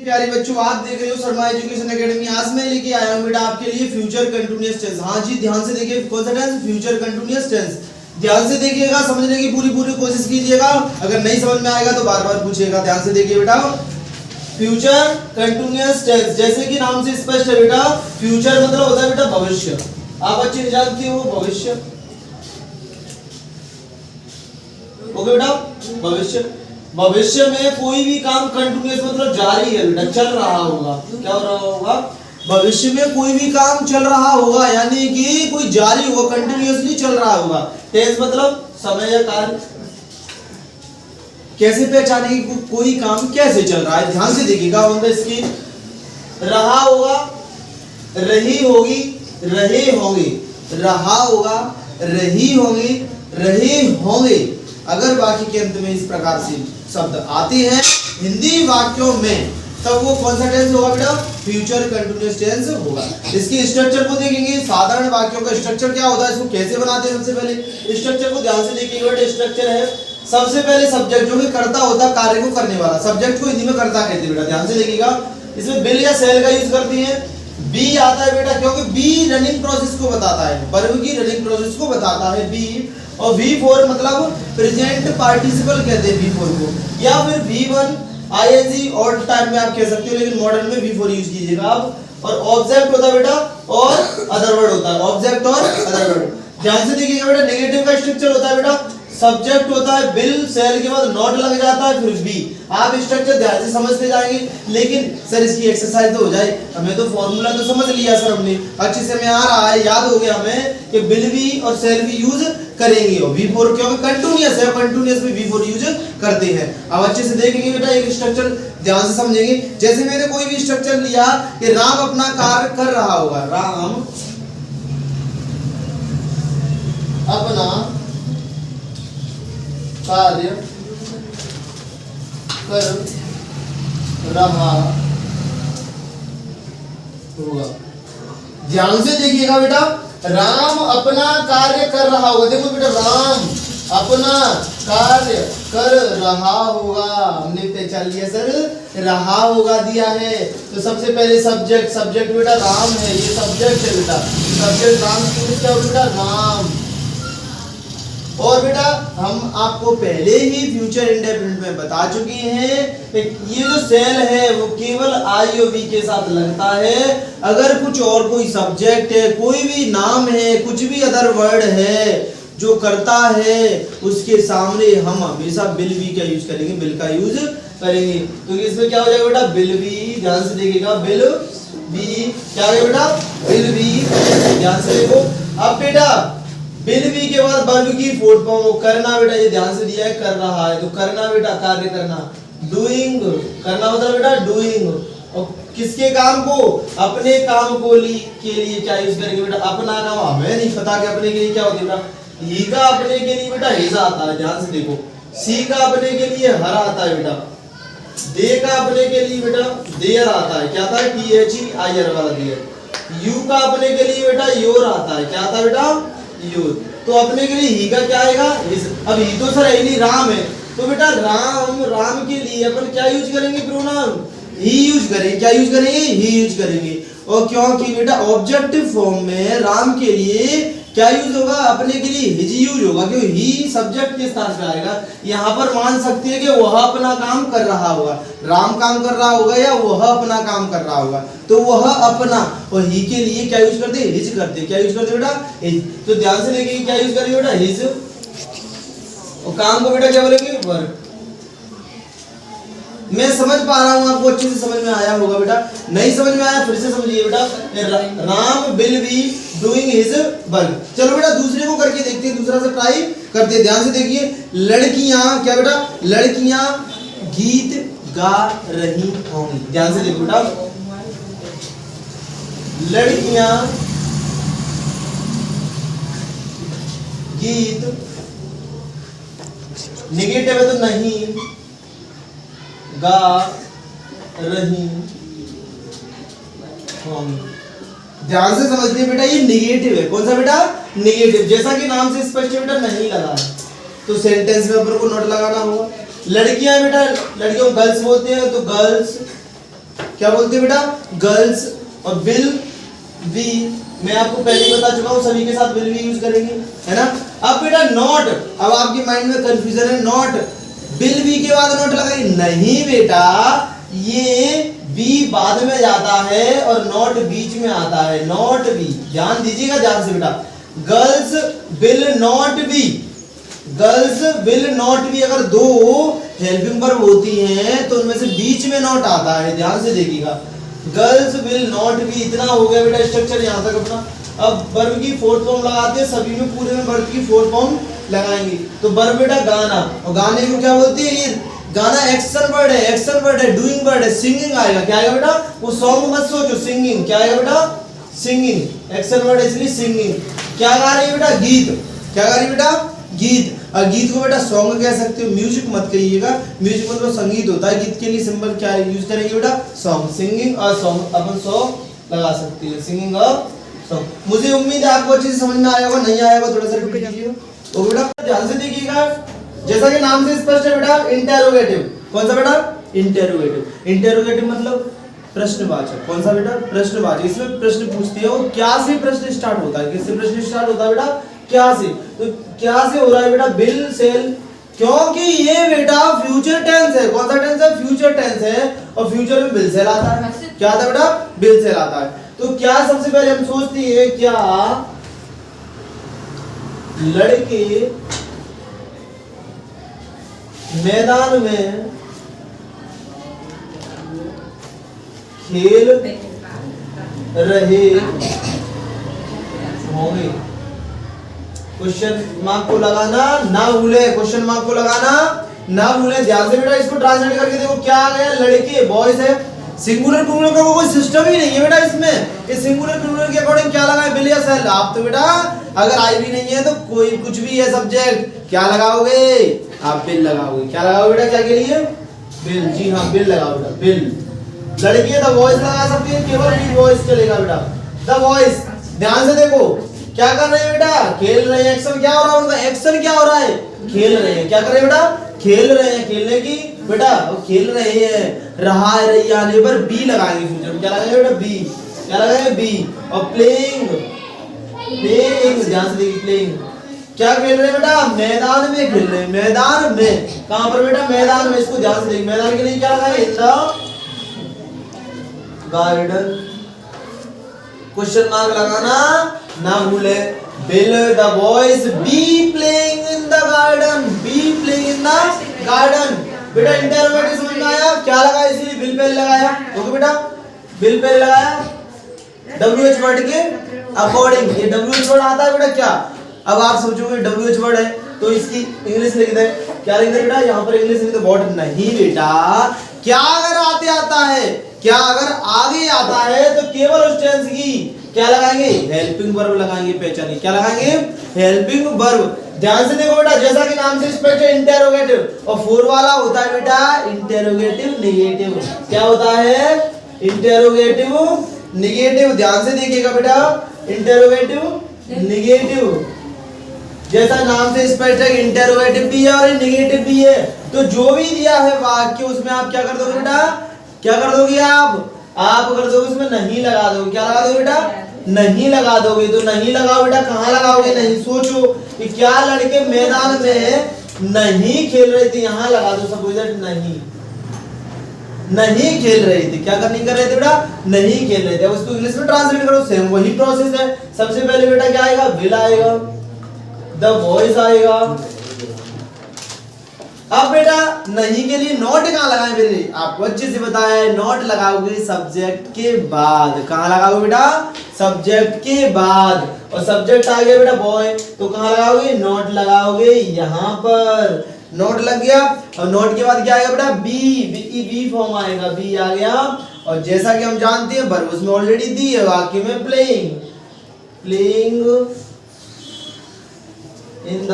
प्यारे बच्चों, आप देख रहे हो शर्मा एजुकेशन एकेडमी। आज मैं लेके आया हूँ बेटा आपके लिए फ्यूचर कंटिन्यूअस टेंस। हाँ जी, ध्यान से देखिए, कौन सा टेंस? Future continuous tense. ध्यान से देखिएगा, समझने की पूरी कोशिश कीजिएगा। अगर नहीं समझ में आएगा तो बार बार पूछिएगा। ध्यान से देखिए बेटा, फ्यूचर कंटिन्यूअस टेंस जैसे कि नाम से स्पष्ट है बेटा, फ्यूचर मतलब होता है बेटा भविष्य। आप बच्चे जानते हो भविष्य, ओके बेटा, भविष्य। भविष्य में कोई भी काम कंटिन्यूअस मतलब जारी है बेटा, चल रहा होगा। क्या हो रहा होगा? भविष्य में कोई भी काम चल रहा होगा, यानी कि कोई जारी होगा, कंटिन्यूअसली चल रहा होगा। टेंस मतलब समय या कार्य। कैसे पहचानेंगे कि कोई काम कैसे चल रहा है? ध्यान से देखिएगा ऑन द स्क्रीन। रहा होगा, रही होगी, रहे होंगे, रहा होगा, रही होंगी, रहे होंगे। अगर वाक्य के अंत में इस प्रकार से शब्द आते हैं हिंदी वाक्यों में, तब वो कौन सा टेंस होगा बेटा? फ्यूचर कंटिन्यूअस टेंस होगा। इसके स्ट्रक्चर को देखेंगे। साधारण वाक्यों का स्ट्रक्चर क्या होता है, इसको कैसे बनाते हैं? सबसे पहले स्ट्रक्चर को ध्यान से देखिएगा बेटा। स्ट्रक्चर है सबसे पहले सब्जेक्ट, जो कि कर्ता होता है, कार्य को करने वाला। सब्जेक्ट को हिंदी में कर्ता कहते हैं बेटा। ध्यान से देखिएगा, इसमें बिल या सेल का यूज करते हैं। बी आता है बेटा, क्योंकि बी रनिंग प्रोसेस को बताता है, वर्ब की रनिंग प्रोसेस को बताता है बी। और V4 मतलब प्रेजेंट पार्टिसिपल कहते हैं V4 को, या फिर V1 ING और टाइम में आप कह सकते हो, लेकिन मॉडर्न में V4 यूज कीजिएगा आप। और ऑब्जेक्ट होता है बेटा और अदर वर्ड होता है, ऑब्जेक्ट और अदर वर्ड। ध्यान से देखिएगा बेटा, नेगेटिव का स्ट्रक्चर होता है बेटा, सब्जेक्ट होता है बिल, सेल के बाद नॉट लग जाता है, फिर बी। आप स्ट्रक्चर ध्यान से समझते जाएंगे। लेकिन सर इसकी एक्सरसाइज तो हो जाए, हमें तो फॉर्मूला तो समझ लिया सर, हमने अच्छे से हमें आ रहा है, याद हो गया हमें कि बिल भी और सेल भी यूज करेंगे। और V4 क्योंकि कंटिन्यूअस है, कंटिन्यूअस में V4 यूज करते हैं। अब अच्छे से देखेंगे बेटा, एक स्ट्रक्चर ध्यान से समझेंगे। जैसे मैंने कोई भी स्ट्रक्चर लिया कि राम अपना कार्य कर रहा होगा, राम अपना कार्य कर रहा होगा। ध्यान से देखिएगा बेटा, राम अपना कार्य कर रहा होगा। देखो बेटा, राम अपना कार्य कर रहा होगा, हमने पहचान लिया सर, रहा होगा दिया है। तो सबसे पहले सब्जेक्ट बेटा राम है, ये सब्जेक्ट है बेटा, सब्जेक्ट राम की क्या हो बेटा? राम। और बेटा हम आपको पहले ही फ्यूचर इंडेफिनिट में बता चुके हैं, ये जो सेल है वो केवल आई और वी के साथ लगता है। अगर कुछ और कोई सब्जेक्ट है, कोई भी नाम है, कुछ भी अदर वर्ड है जो करता है, उसके सामने हम हमेशा बिल वी का यूज करेंगे, बिल का यूज करेंगे। तो इसमें क्या हो जाएगा बेटा? Will be. ध्यान से देखिएगा, बिल वी क्या है बेटा? Will be. ध्यान से देखो। अब बेटा बिल बी के बाद वर्ब की फोर्थ फॉर्म करना बेटा, ये ध्यान से दिया है, कर रहा है तो करना बेटा, कार्य करना, डूइंग करना मतलब बेटा डूइंग। और किसके काम को? अपने काम को के लिए क्या यूज करेंगे बेटा? अपना काम। हमें नहीं पता कि अपने के लिए क्या होता है बेटा। ही का अपने के लिए बेटा हिजा आता है, ध्यान से देखो। सी का अपने के लिए हर आता है बेटा। दे का अपने के लिए बेटा देर आता है, क्या आता है? THEIR वाला देर। यू का अपने के लिए बेटा योर आता है, क्या आता है बेटा? यूज। तो अपने के लिए ही का क्या आएगा? अब ही तो सर है नहीं, राम है, तो बेटा राम के लिए अपन क्या यूज करेंगे? प्रोनाउन ही यूज करेंगे। क्या यूज करेंगे? ही यूज करेंगे। और क्योंकि बेटा ऑब्जेक्टिव फॉर्म में राम के लिए क्या यूज होगा? अपने के लिए हिज यूज होगा, क्योंकि ही सब्जेक्ट के स्थान पे आएगा। यहाँ पर मान सकते हैं कि वह अपना काम कर रहा होगा, राम काम कर रहा होगा या वह अपना काम कर रहा होगा, तो वह अपना। और ही के लिए क्या यूज करते? हिज करते। क्या यूज करते बेटा? हिज। तो ध्यान से देखिए, क्या यूज करेंगे बेटा? हिज। और काम को बेटा क्या बोलेंगे? वर्क। मैं समझ पा रहा हूं, आपको अच्छे से समझ में आया होगा बेटा। नहीं समझ में आया फिर से समझिए बेटा। Ram will be doing his work. चलो बेटा दूसरे को करके देखते हैं, दूसरा से ट्राई करते हैं। ध्यान से देखिए, लड़कियां क्या बेटा? लड़कियां गीत गा रही होंगी। ध्यान से देखो बेटा, लड़कियां गीत, नेगेटिव है तो नहीं, गा रही होंगी। ध्यान से समझते बेटा, ये नेगेटिव है। कौन सा बेटा? नेगेटिव। जैसा कि नाम से स्पष्ट है बेटा, नहीं लगा है तो सेंटेंस में अपन को नोट लगाना होगा। लड़कियां बेटा, लड़कियों को गर्ल्स बोलते हैं, तो गर्ल्स क्या बोलते हैं बेटा, गर्ल्स। और विल बी मैं आपको पहले ही बता चुका हूँ, सभी के साथ विल बी यूज करेंगे, है ना। अब बेटा नॉट, अब आपके माइंड में कंफ्यूजन है, नॉट विल बी के बाद नॉट लगाएंगे, नहीं बेटा, ये बी बाद में जाता है और नॉट बीच में आता है, नॉट बी, ध्यान दीजिएगा ध्यान से बेटा। Girls will not be, girls will not be, अगर दो हेल्पिंग वर्ब होती हैं तो उनमें से बीच में नॉट आता है, ध्यान से देखिएगा। गर्ल्स विल नॉट बी, इतना हो गया बेटा स्ट्रक्चर यहाँ तक अपना। अब वर्ब की फोर्थ फॉर्म लगाते हैं, सभी में पूरे में वर्ब की फोर्थ फॉर्म लगाएंगे। तो वर्ब बेटा गाना, और गाने को क्या बोलते हैं, ये गाना एक्शन वर्ड है, एक्शन वर्ड है, डूइंग वर्ड है, सिंगिंग आएगा, क्या आएगा बेटा, वो सॉन्ग मत सोचो, सिंगिंग, क्या आएगा बेटा, सिंगिंग, एक्शन वर्ड है इसलिए सिंगिंग। क्या गा रही है बेटा, गीत, क्या गा रही है बेटा, गीत। और गीत को बेटा सॉन्ग कह सकते हो, म्यूजिक मत कहिएगा, म्यूजिक मतलब संगीत होता है, गीत के लिए सिंबल क्या यूज करेंगे बेटा, सॉन्ग, सिंगिंग और सॉन्ग, अपन सॉन्ग लगा सकते हैं, सिंगिंग और सॉन्ग। मुझे उम्मीद है आपको अच्छे से समझ में आया होगा, नहीं आया होगा थोड़ा सा रिपीट कीजिए। तो बेटा ध्यान से देखिएगा, जैसा कि नाम से स्पष्ट है बेटा, इंटेरोगेटिव, कौन सा बेटा, इंटेरोगेटिव। इंटेरोगेटिव मतलब प्रश्नवाचक, कौन सा बेटा, प्रश्नवाचक। इसमें प्रश्न पूछते हैं, वो क्या से प्रश्न स्टार्ट होता है, किससे प्रश्न स्टार्ट होता है बेटा, क्या से। तो क्या से हो रहा है बेटा, बिल सेल, क्योंकि ये बेटा फ्यूचर टेंस है, कौन सा टेंस है, फ्यूचर टेंस है, और फ्यूचर में बिल सेल आता है, क्या आता है बेटा, बिल सेल आता है। तो क्या सबसे पहले हम सोचते हैं, क्या लड़के मैदान में खेल रहे होंगे, क्वेश्चन मार्क को लगाना ना भूले, क्वेश्चन मार्क को लगाना ना भूले, ध्यान से बेटा इसको ट्रांसलेट करके देखो, क्या आ गया, लड़के, बॉयज है, सिंगुलर प्लूरल का कोई सिस्टम ही नहीं है बेटा इसमें, इस सिंगुलर प्लूरल के अकॉर्डिंग क्या लगा है, बिल या सेल। आप तो बेटा अगर आई भी नहीं है तो कोई कुछ भी है सब्जेक्ट, क्या लगाओगे, आप बिल लगाओगे, क्या लगाओगे बेटा, क्या के लिए, बिल, जी हाँ बिल लगाओ बेटा, बिल। लड़की द वॉइस लगा सकते हैं, केवल रीड वॉइस चलेगा बेटा, द वॉइस। ध्यान से देखो क्या कर रहे हैं बेटा, खेल रहे हैं, एक्शन क्या हो रहा है उनका, एक्शन क्या हो रहा है, खेल रहे हैं, क्या कर रहे हैं बेटा, खेल रहे हैं, खेलने की बेटा वो खेल रहे हैं, रहा है, रही आने पर बी लगाएंगे फ्यूचर में, क्या लगाएंगे बेटा, बी, क्या लगाएंगे, बी। और प्लेइंग, प्लेइंग, ध्यान से देखिए, प्लेइंग, क्या खेल रहे हैं बेटा, मैदान में खेल रहे हैं, मैदान में, कहां पर बेटा, मैदान में, इसको ध्यान से देखिए, मैदान के लिए क्या लगाएंगे, in the garden, question mark लगाना ना भूले। Will the boys be playing in the garden? Be playing in the garden. बेटा इंटरोगेटिव समझ में आया, क्या लगा इसलिए बिल पे लगाया, ओके बेटा, बिल पे लगाया, WH वर्ड के अकॉर्डिंग, ये WH वर्ड आता है बेटा क्या। अब आप सोचोगे WH वर्ड है तो इसकी इंग्लिश लिख दे, क्या लिख दे बेटा, यहाँ पर इंग्लिश लिख दे, व्हाट, नहीं बेटा, क्या अगर आते आता है, क्या अगर आगे आता है तो केवल उस टेंस की क्या लगाएंगे, हेल्पिंग वर्ब लगाएंगे, पहचानिए क्या लगाएंगे, हेल्पिंग वर्ब। ध्यान से देखो बेटा, जैसा कि नाम से स्पष्ट है इंटेरोगेटिव, और फोर वाला होता है बेटा इंटेरोगेटिव नेगेटिव, क्या होता है, इंटेरोगेटिव नेगेटिव। ध्यान से देखिएगा बेटा, इंटेरोगेटिव नेगेटिव, जैसा नाम से स्पष्ट है इंटेरोगेटिव भी है और नेगेटिव भी है, तो जो भी दिया है वाक्य उसमें आप क्या कर दोगे बेटा, क्या कर दोगे आप कर दोगे उसमें नहीं लगा दोगे, क्या लगा दोगे बेटा, नहीं लगा दोगे। तो नहीं लगाओ बेटा, कहाँ लगाओगे, नहीं, सोचो कि क्या लड़के मैदान में नहीं खेल रहे थे, यहाँ लगा दो सपोज दैट, नहीं खेल रहे थे, क्या नहीं कर रहे थे बेटा, नहीं खेल रहे थे। उसको इंग्लिश में ट्रांसलेट करो, सेम वही प्रोसेस है। सबसे पहले बेटा क्या आएगा, विल आएगा, द वॉइस आएगा। अब बेटा नहीं के लिए नॉट कहाँ लगाए, मेरे आपको अच्छे से बताया है, नॉट लगाओगे सब्जेक्ट के बाद, कहाँ लगाओगे बेटा, सब्जेक्ट के बाद, और सब्जेक्ट आ गया बेटा बॉय, तो कहाँ लगाओगे, नॉट लगाओगे यहाँ पर, नॉट लग गया। और नॉट के बाद क्या आएगा बेटा, बी फॉर्म आएगा, बी आ गया। और जैसा कि हम जानते हैं वर्ब उसमें ऑलरेडी दी है वाक्य में, playing in the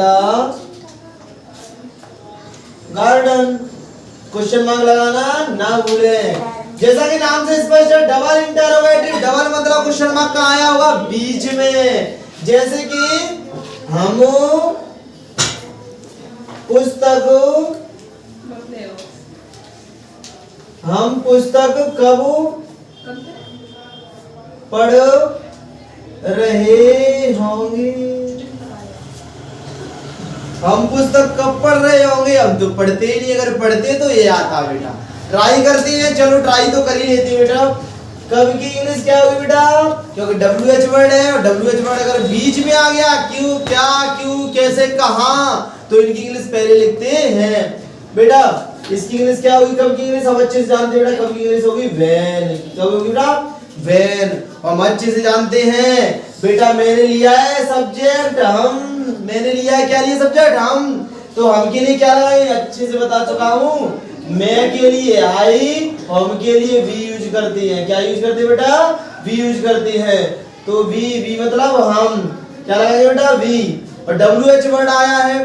garden, question mark लगाना ना भूले। जैसा कि नाम से स्पष्ट है डबल इंटरोगेटिव, डबल मतलब क्वेश्चन मार्क कहाँ आया होगा, बीच में। जैसे कि हम पुस्तक कब पढ़ रहे होंगे। हम पुस्तक कब पढ़ रहे होंगे? अब तो पढ़ते ही नहीं, अगर पढ़ते तो ये आता बेटा। ट्राई करते हैं, चलो ट्राई तो कर ही लेते हैं बेटा। कब की इंग्लिश क्या होगी बेटा? क्योंकि WH वर्ड है और WH वर्ड अगर बीच में आ गया, क्यों, क्या, क्यों, कैसे, कहां, तो इनकी इंग्लिश पहले लिखते हैं बेटा। इसकी इंग्लिश क्या होगी? कब की इंग्लिश हम अच्छे से जानते हैं बेटा। कब की इंग्लिश होगी? व्हेन। कब होगी बेटा? व्हेन। हम अच्छे से जानते हैं बेटा। मैंने लिया है सब्जेक्ट हम, मैंने लिया है क्या लिया? सब्जेक्ट हम। तो हम के लिए क्या लगाएंगे? अच्छे से बता चुका हूं। मैं के लिए आई, हम के लिए वी यूज करते हैं। क्या यूज करते हैं बेटा? वी यूज करते हैं। तो वी मतलब हम, क्या लगाएंगे बेटा? वी। और WH वर्ड आया है,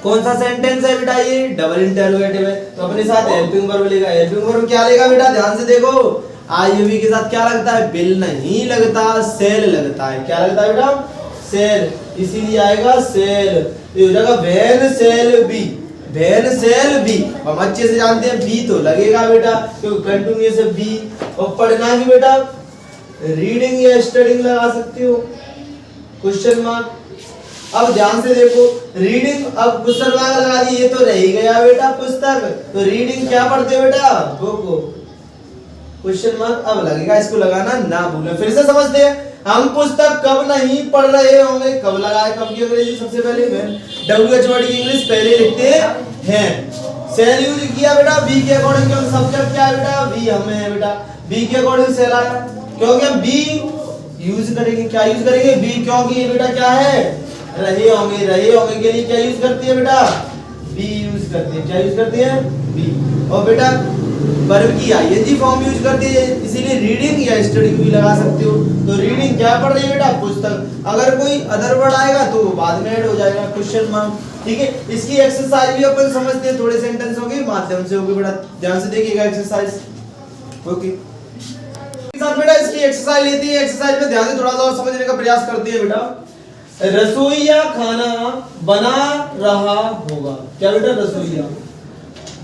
कौन सा सेंटेंस है बेटा? ये डबल इंटरोगेटिव है, तो अपने साथ हेल्पिंग वर्ब लेगा। हेल्पिंग वर्ब क्या लेगा बेटा? ध्यान से देखो, आईवी के साथ क्या लगता है? बिल नहीं लगता, सेल लगता है। क्या लगता है बेटा? सेल। इसीलिए आएगा सेल। ये हो जाएगा when shall be, when shall be. हम अच्छे से जानते हैं बी तो लगेगा बेटा, क्योंकि कंटिन्यूअस है बी। और पढ़ना की बेटा रीडिंग या स्टडिंग लगा सकते हो, क्वेश्चन मार्क। अब ध्यान से देखो, रीडिंग, अब क्वेश्चन मार्क लगा दिए, ये तो रह ही गया बेटा पुस्तक। तो रीडिंग क्या पढ़ते हो बेटा? बुक। क्वेश्चन मार्क अब लगेगा, इसको लगाना ना भूलें। फिर से समझते हैं, हम पुस्तक कब नहीं पढ़ रहे होंगे। कब लगाए? कब की अंग्रेजी सबसे पहले WH वर्ड की इंग्लिश पहले लिखते हैं। सेल यूज किया बेटा बी के अकॉर्डिंग, क्योंकि सब्जेक्ट क्या है बेटा? बी हमें है बेटा। बी के अकॉर्डिंग सेल आया, क्योंकि हम बी यूज करेंगे। क्या यूज करेंगे? बी, क्योंकि ये बेटा क्या है? रहे होंगे। रहे होंगे के लिए क्या यूज करती है बेटा? बी यूज करती है। क्या यूज करती है? बी। और बेटा वर्ब की आईएनजी फॉर्म यूज करती है, इसीलिए रीडिंग या स्टडिंग भी लगा सकते हो। तो रीडिंग क्या पढ़ रही है बेटा? पुस्तक। अगर कोई अदर वर्ड आएगा तो बाद में ऐड हो जाएगा, क्वेश्चन मार्क। ठीक है, इसकी एक्सरसाइज भी अपन समझते हैं, थोड़े सेंटेंसों के माध्यम से होगी बेटा। ध्यान से देखिएगा एक्सरसाइज। ओके, साथ बेटा इसकी एक्सरसाइज लेती है। एक्सरसाइज में ध्यान से थोड़ा सा और समझने का प्रयास करती है बेटा। रसोईया खाना बना रहा होगा। क्या बेटा? रसोईया।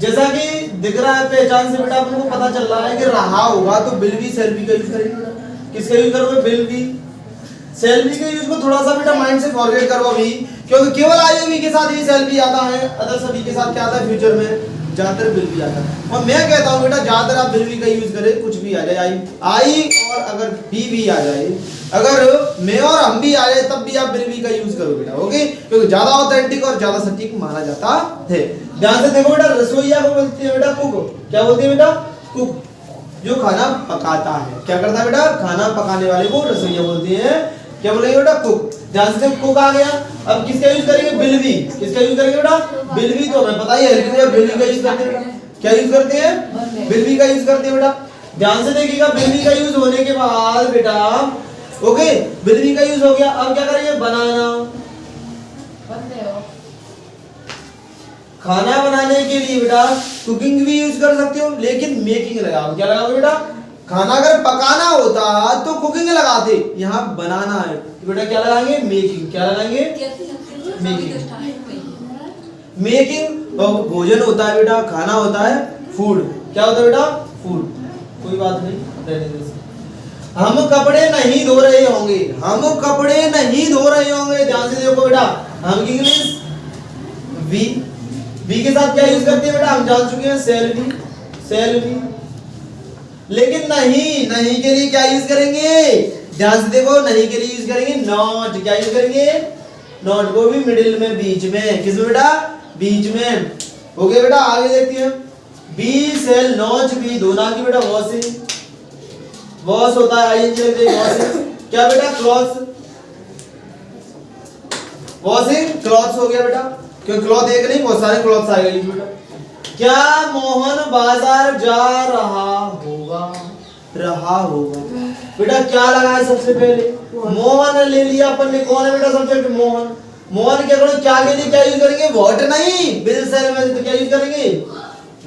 जैसा कि दिख रहा है पहचान से बेटा अपन को पता चल रहा है कि रहा होगा, तो विल बी सेल बी का यूज करेंगे बेटा। किसका यूज करोगे? Will be. सेल बी के यूज को थोड़ा सा बेटा माइंड से फॉरगेट करो अभी, क्योंकि केवल आईवी के साथ ही सेल बी आता है, अदर सभी के साथ क्या आता है? फ्यूचर में ज्यादातर विल बी आता है। और मैं कहता हूं बेटा ज्यादातर आप विल बी का यूज करें, कुछ भी आ जाए, आई और अगर बी भी आ जाए, अगर मैं और हम भी आ जाए, तब भी आप विल बी का यूज करो बेटा। ओके, क्योंकि ज्यादा ऑथेंटिक और ज्यादा सटीक माना जाता है। ध्यान से देखो बेटा, रसोईया को बोलती है बेटा कुक। क्या बोलती है बेटा? कुक, जो खाना पकाता है। क्या करता है बेटा? खाना पकाने वाले को रसोईया बोलती है। क्या बोलेंगे बेटा? कुक। ध्यान से देखो, कुक आ गया। अब किसका यूज करेंगे? Will be. किसका यूज करेंगे बेटा? Will be. तो हमें पता ही है विल बी का यूज करते हैं बेटा। क्या यूज करते हैं? विल बी का यूज करते हैं बेटा। ध्यान से देखिएगा, विल बी का यूज होने के बाद बेटा, ओके, विल बी का यूज हो गया। अब क्या करेंगे? बनाना। खाना बनाने के लिए बेटा कुकिंग भी यूज कर सकते हो, लेकिन मेकिंग लगाओ। क्या लगाओ बेटा? खाना अगर पकाना होता तो कुकिंग लगाते, यहाँ बनाना है बेटा क्या लगाएंगे? मेकिंग। क्या लगाएंगे? मेकिंग। मेकिंग भोजन होता है बेटा, खाना होता है फूड। क्या होता है बेटा? फूड। कोई बात नहीं, रहने दो। हम कपड़े नहीं धो रहे होंगे। हम कपड़े नहीं धो रहे होंगे। ध्यान से देखो बेटा, हम की इंग्लिश वी। वी के साथ क्या यूज करते हैं बेटा? हम जान चुके हैं सेल बी। Cell B. लेकिन नहीं के लिए क्या यूज करेंगे? ध्यान से देखो, नहीं के लिए यूज करेंगे नॉट। क्या यूज करेंगे? नॉट। वो भी मिडिल में, बीच में। किसमें बेटा? बीच में। ओके बेटा, आगे देखते हैं। बी सेल नॉट बी, धोना की बेटा वॉशिंग। वॉश होता है आईएनजी लग जाएगी, वॉशिंग। क्या बेटा? क्लॉथ्स। वॉशिंग क्लॉथ्स हो गया बेटा, क्योंकि क्लॉथ एक नहीं बहुत सारे क्लॉथ्स आ गए बेटा। क्या मोहन बाजार जा रहा होगा? रहा होगा बेटा। क्या लगा है सबसे पहले? मोहन ले लिया अपन ने। कौन है बेटा सब्जेक्ट? मोहन। मोहन के अकॉर्डिंग क्या के लिए क्या यूज करेंगे? व्हाट नहीं, विल सेल में तो क्या यूज करेंगे?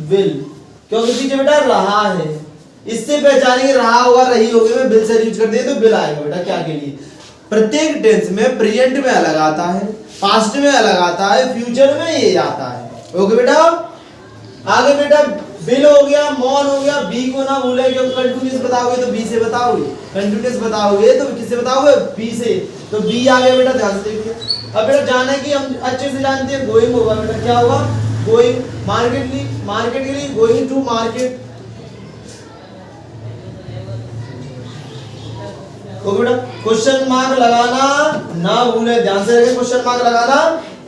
विल, क्योंकि पीछे बेटा रहा है। इससे पहचानेंगे रहा होगा, रही होगी में विल सेल यूज कर दिए तो विल आएगा बेटा। क्या के लिए? प्रत्येक टेंस में प्रेजेंट में अलग आता है, पास्ट में अलग आता है, फ्यूचर में ये आता है। ओके बेटा, आगे बेटा विल हो गया, मॉन हो गया, बी को ना भूले, क्योंकि कंटिन्यूअस बताओगे तो बी से बताओगे, कंटिन्यूअस बताओगे तो किससे बताओगे, बी से, तो बी आ गया बेटा, ध्यान से देखिए। अब बेटा जाना है कि हम अच्छे से जानते हैं, गोइंग होगा बेटा, क्या होगा, गोइंग, मार्केट के लिए गोइंग टू मार्केट। तो बेटा क्वेश्चन मार्क लगाना ना भूले, ध्यान से रखिए, क्वेश्चन मार्क लगाना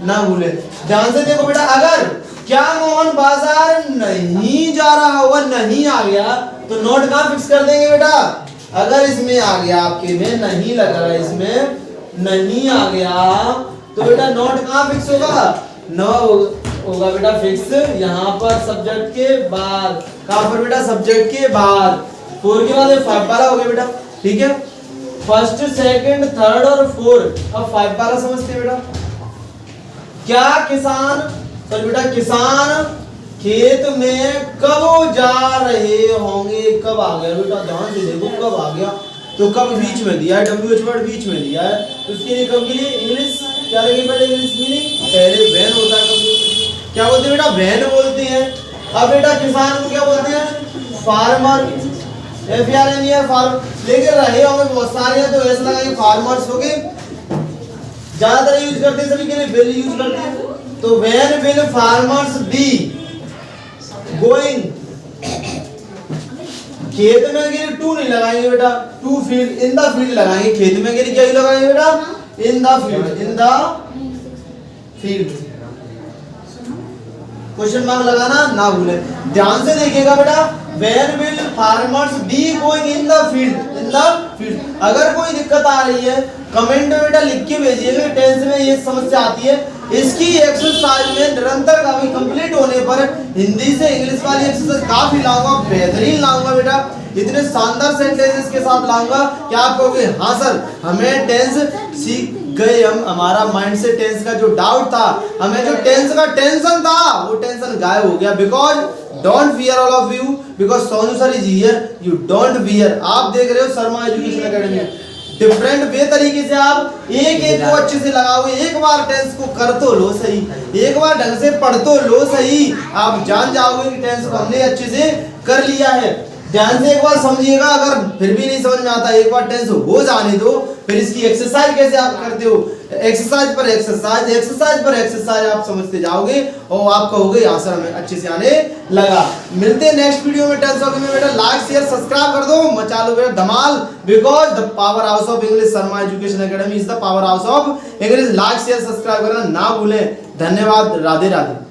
ना भूले। ध्यान से देखो बेटा, अगर क्या मोहन बाजार नहीं जा रहा होगा, नहीं आ गया, तो नोट कहां फिक्स कर देंगे बेटा, अगर इसमें आ गया, आपके में नहीं लग रहा है, इसमें नहीं आ गया, तो बेटा नोट कहां फिक्स होगा, न होगा बेटा फिक्स यहाँ पर सब्जेक्ट के बाद, कहां पर बेटा, सब्जेक्ट के बाद, 4 के बाद 5 पारा हो गया बेटा, ठीक है, फर्स्ट सेकंड थर्ड और फोर्थ। अब 5 पारा समझते हैं बेटा, क्या किसान, तो बेटा किसान खेत में कब जा रहे होंगे, कब आ गया बेटा, ध्यान से देखो, कब आ गया, तो कब बीच में दिया है, WH वर्ड बीच में दिया है, तो उसके लिए कब के लिए इंग्लिश क्या लगेगी बेटा, इंग्लिश मीनिंग पहले वैन होता है, कब क्या बोलते हैं बेटा, वैन बोलते हैं। अब बेटा किसान को क्या बोलते हैं, फार्मर, FRMER फार्म, लेकिन रहे होंगे बहुत सारे हैं, तो ऐसा लगाएंगे फार्मर्स हो गए, ज्यादातर यूज करते हैं सभी के लिए, विल यूज करते हैं, तो when will farmers be going, खेत में गिरी टू नहीं लगाएंगे बेटा, to field, in the field लगाएंगे, खेत में गिरी क्या लगाएंगे बेटा, in the field, in the field, question mark लगाना ना भूले। ध्यान से देखिएगा बेटा, When will farmers be going in the field? In the field. अगर कोई दिक्कत आ रही है कमेंट में बेटा लिख के भेजिएगा, टेंस में ये समस्या आती है, इसकी एक्सरसाइज में निरंतर काफी कंप्लीट होने पर हिंदी से इंग्लिश वाली एक्सरसाइज काफी लाऊंगा, बेहतरीन लाऊंगा बेटा, इतने शानदार सेंटेंसेस के साथ लाऊंगा कि आप कहोगे हाँ सर हमें टेंस सीख गए, हम हमारा माइंड से टेंस का जो डाउट था, हमें जो टेंस का टेंशन था वो टेंशन गायब हो गया। Because don't fear all of you, because Sonu sir is here, you don't fear. आप देख रहे हो Sharma education academy, different way तरीके से आप एक एक को अच्छे से लगाओगे, एक बार टेंस को कर तो लो सही, एक बार ढंग से पढ़ तो लो सही, आप जान जाओगे कि टेंस को हमने अच्छे से कर लिया है। ध्यान से एक बार समझिएगा, अगर फिर भी नहीं समझ में आता एक बार टेंस हो जाने दो, फिर इसकी एक्सरसाइज कैसे आप करते हो, एक्सरसाइज पर एक्सरसाइज, एक्सरसाइज पर एक्सरसाइज आप समझते जाओगे और आप कहोगे आंसर हमें अच्छे से आने लगा। मिलते हैं नेक्स्ट वीडियो में टेंस में बेटा, लाइक शेयर सब्सक्राइब कर दो, मचा लो बेटा धमाल, because the power house of English Sharma education academy is the power house of English. Like share subscribe करना ना भूलें। धन्यवाद, राधे राधे।